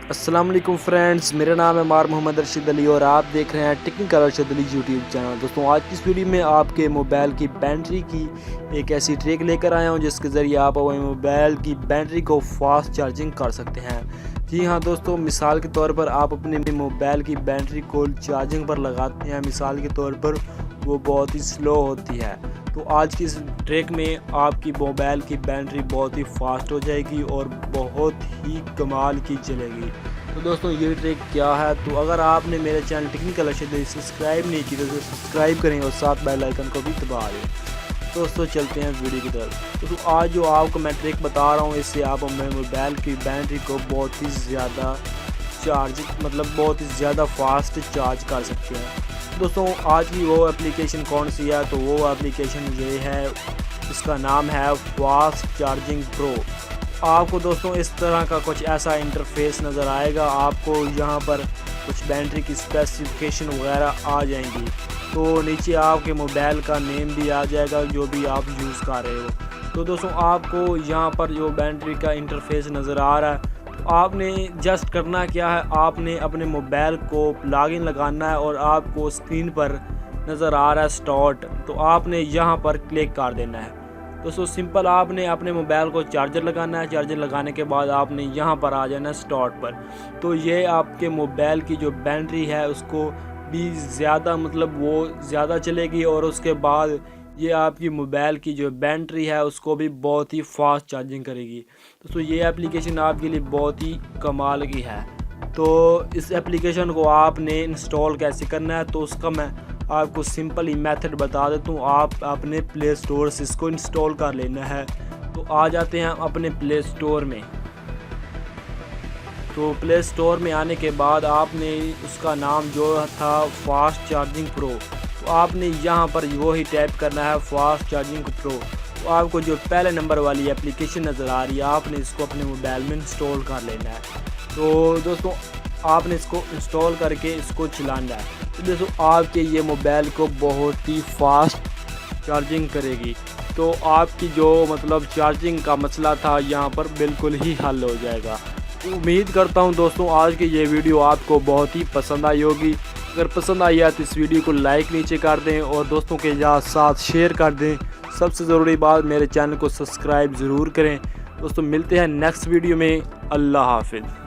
السلام علیکم فرینڈز، میرا نام ہے مار محمد ارشد علی اور آپ دیکھ رہے ہیں ٹیکنیکل ارشد علی یوٹیوب چینل۔ دوستوں، آج کی اس ویڈیو میں آپ کے موبائل کی بیٹری کی ایک ایسی ٹرک لے کر آیا ہوں جس کے ذریعے آپ اپنے موبائل کی بیٹری کو فاسٹ چارجنگ کر سکتے ہیں۔ جی ہاں دوستوں، مثال کے طور پر آپ اپنے موبائل کی بیٹری کو چارجنگ پر لگاتے ہیں، مثال کے طور پر وہ بہت ہی سلو ہوتی ہے، تو آج کی اس ٹرک میں آپ کی موبائل کی بیٹری بہت ہی فاسٹ ہو جائے گی اور بہت ہی کمال کی چلے گی۔ تو دوستوں، یہ ٹرک کیا ہے؟ تو اگر آپ نے میرے چینل ٹیکنیکل ارشد علی سبسکرائب نہیں کی تو سبسکرائب کریں اور ساتھ بیل آئیکن کو بھی دبا دیں۔ دوستوں، چلتے ہیں ویڈیو کی طرف۔ تو آج جو آپ کو میں ٹرک بتا رہا ہوں، اس سے آپ اپنے موبائل کی بیٹری کو بہت ہی زیادہ فاسٹ چارج کر سکتے ہیں۔ دوستوں، آج کی وہ اپلیکیشن کون سی ہے؟ تو وہ اپلیکیشن یہ ہے، اس کا نام ہے فاسٹ چارجنگ پرو۔ آپ کو دوستوں اس طرح کا کچھ ایسا انٹرفیس نظر آئے گا، آپ کو یہاں پر کچھ بیٹری کی اسپیسیفکیشن وغیرہ آ جائیں گی، تو نیچے آپ کے موبائل کا نیم بھی آ جائے گا جو بھی آپ یوز کر رہے ہو۔ تو دوستوں، آپ کو یہاں پر جو بیٹری کا انٹرفیس نظر آ رہا ہے، تو آپ نے جسٹ کرنا کیا ہے، آپ نے اپنے موبائل کو لاگ ان لگانا ہے اور آپ کو اسکرین پر نظر آ رہا ہے اسٹارٹ، تو آپ نے یہاں پر کلک کر دینا ہے۔ دوستوں، سمپل آپ نے اپنے موبائل کو چارجر لگانا ہے، چارجر لگانے کے بعد آپ نے یہاں پر آ جانا ہے اسٹارٹ پر، تو یہ آپ کے موبائل کی جو بیٹری ہے اس کو بھی زیادہ چلے گی اور اس کے بعد یہ آپ کی موبائل کی جو بیٹری ہے اس کو بھی بہت ہی فاسٹ چارجنگ کرے گی۔ دوستوں، یہ اپلیکیشن آپ کے لیے بہت ہی کمال کی ہے۔ تو اس اپلیکیشن کو آپ نے انسٹال کیسے کرنا ہے، تو اس کا میں آپ کو سمپل ہی میتھڈ بتا دیتا ہوں۔ آپ اپنے پلے اسٹور سے اس کو انسٹال کر لینا ہے۔ تو آ جاتے ہیں اپنے پلے اسٹور میں۔ تو پلے اسٹور میں آنے کے بعد آپ نے اس کا نام جو تھا فاسٹ چارجنگ پرو، تو آپ نے یہاں پر وہی ٹائپ کرنا ہے فاسٹ چارجنگ پرو۔ تو آپ کو جو پہلے نمبر والی اپلیکیشن نظر آ رہی ہے، آپ نے اس کو اپنے موبائل میں انسٹال کر لینا ہے۔ تو دوستوں، آپ نے اس کو انسٹال کر کے اس کو چلانا ہے، تو دوستوں آپ کے یہ موبائل کو بہت ہی فاسٹ چارجنگ کرے گی۔ تو آپ کی جو چارجنگ کا مسئلہ تھا یہاں پر بالکل ہی حل ہو جائے گا۔ امید کرتا ہوں دوستوں آج کی یہ ویڈیو آپ کو بہت ہی پسند آئی ہوگی۔ اگر پسند آئی ہے تو اس ویڈیو کو لائک نیچے کر دیں اور دوستوں کے ساتھ شیئر کر دیں۔ سب سے ضروری بات، میرے چینل کو سبسکرائب ضرور کریں۔ دوستوں، ملتے ہیں نیکسٹ ویڈیو میں۔ اللہ حافظ۔